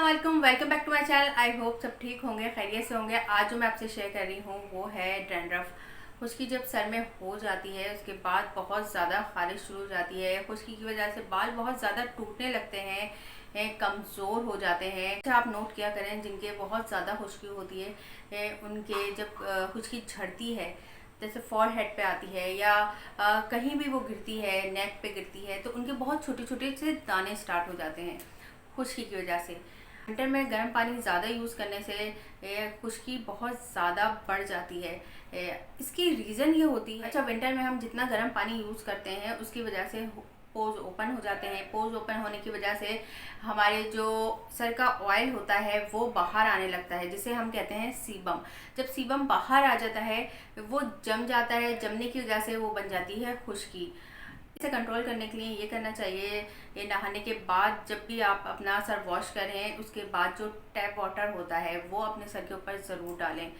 Welcome back to my channel. I hope सब ठीक होंगे, खैरियत से होंगे। आज जो मैं आपसे शेयर कर रही हूँ वो है डैंड्रफ। खुश्की जब सर में हो जाती है उसके बाद बहुत ज़्यादा खारिश शुरू हो जाती है। खुश्की की वजह से बाल बहुत ज़्यादा टूटने लगते हैं, कमज़ोर हो जाते हैं। अच्छा, आप नोट किया करें जिनके बहुत ज़्यादा खुश्की होती है उनके जब खुश्की झड़ती है, जैसे फॉर हेड पे आती है या कहीं भी वो गिरती है, नेक पे गिरती है, तो उनके बहुत छोटे छोटे से दाने स्टार्ट हो जाते हैं खुश्की की वजह से। विंटर में गर्म पानी ज़्यादा यूज़ करने से खुश्की बहुत ज़्यादा बढ़ जाती है। इसकी रीज़न ये होती है, अच्छा, विंटर में हम जितना गर्म पानी यूज़ करते हैं उसकी वजह से पोज ओपन हो जाते हैं। पोज ओपन होने की वजह से हमारे जो सर का ऑयल होता है वो बाहर आने लगता है, जिसे हम कहते हैं सीबम। जब सीबम बाहर आ जाता है वो जम जाता है, जमने की वजह से वो बन जाती है खुश्की। इसे कंट्रोल करने के लिए ये करना चाहिए, ये नहाने के बाद जब भी आप अपना सर वॉश करें उसके बाद जो टैप वाटर होता है वो अपने सर के ऊपर ज़रूर डालें,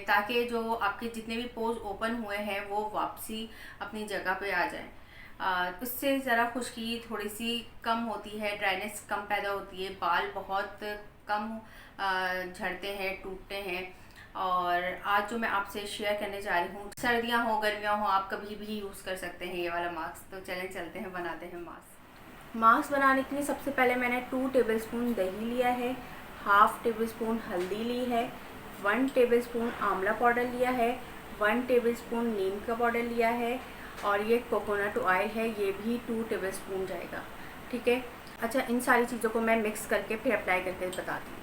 ताकि जो आपके जितने भी पोज ओपन हुए हैं वो वापसी अपनी जगह पे आ जाए। उससे ज़रा खुश्की थोड़ी सी कम होती है, ड्राइनेस कम पैदा होती है, बाल बहुत कम झड़ते हैं, टूटते हैं। और आज जो मैं आपसे शेयर करने जा रही हूँ, सर्दियाँ हो गर्मियाँ हो, आप कभी भी यूज़ कर सकते हैं ये वाला मास्क। तो चलें चलते हैं, बनाते हैं मास्क। मास्क बनाने के लिए सबसे पहले मैंने 2 टेबलस्पून दही लिया है, हाफ टेबलस्पून हल्दी ली है, 1 टेबलस्पून आंवला पाउडर लिया है, 1 टेबलस्पून नीम का पाउडर लिया है, और ये कोकोनट ऑयल है, ये भी 2 टेबलस्पून जाएगा। ठीक है। अच्छा, इन सारी चीज़ों को मैं मिक्स करके फिर अप्लाई करके बताती हूँ।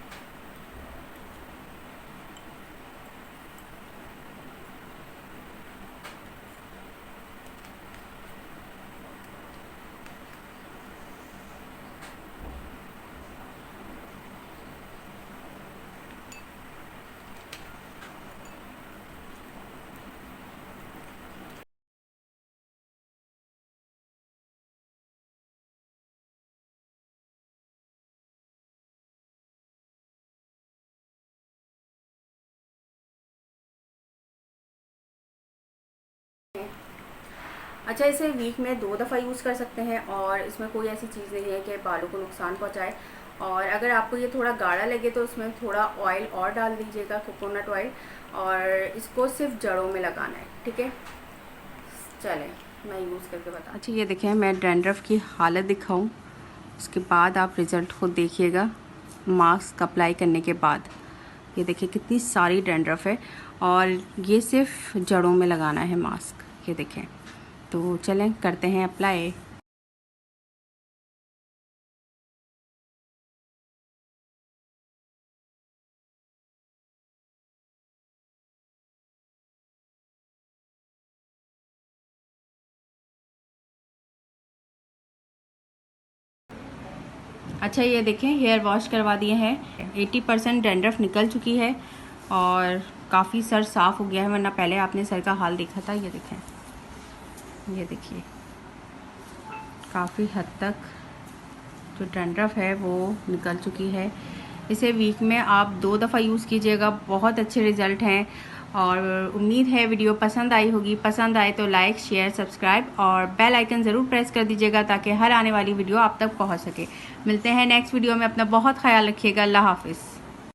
अच्छा, इसे वीक में 2 दफ़ा यूज़ कर सकते हैं और इसमें कोई ऐसी चीज़ नहीं है कि बालों को नुकसान पहुंचाए। और अगर आपको ये थोड़ा गाढ़ा लगे तो उसमें थोड़ा ऑयल और डाल दीजिएगा, कोकोनट ऑयल, और इसको सिर्फ जड़ों में लगाना है। ठीक है, चलें मैं यूज़ करके बता। अच्छा, ये देखें, मैं डैंड्रफ की हालत दिखाऊं उसके बाद आप रिज़ल्ट खुद देखिएगा। मास्क अप्लाई करने के बाद ये देखिए कितनी सारी डैंड्रफ है, और ये सिर्फ जड़ों में लगाना है मास्क। ये देखें, तो चलें करते हैं अप्लाई। अच्छा, ये देखें, हेयर वॉश करवा दिए हैं, 80% डैंड्रफ निकल चुकी है और काफ़ी सर साफ़ हो गया है, वरना पहले आपने सर का हाल देखा था। ये देखें, ये देखिए काफ़ी हद तक जो डैंड्रफ है वो निकल चुकी है। इसे वीक में आप 2 दफ़ा यूज़ कीजिएगा, बहुत अच्छे रिज़ल्ट हैं। और उम्मीद है वीडियो पसंद आई होगी। पसंद आए तो लाइक, शेयर, सब्सक्राइब और बेल आइकन ज़रूर प्रेस कर दीजिएगा ताकि हर आने वाली वीडियो आप तक पहुंच सके। मिलते हैं नेक्स्ट वीडियो में। अपना बहुत ख्याल रखिएगा। अल्लाह हाफिज़।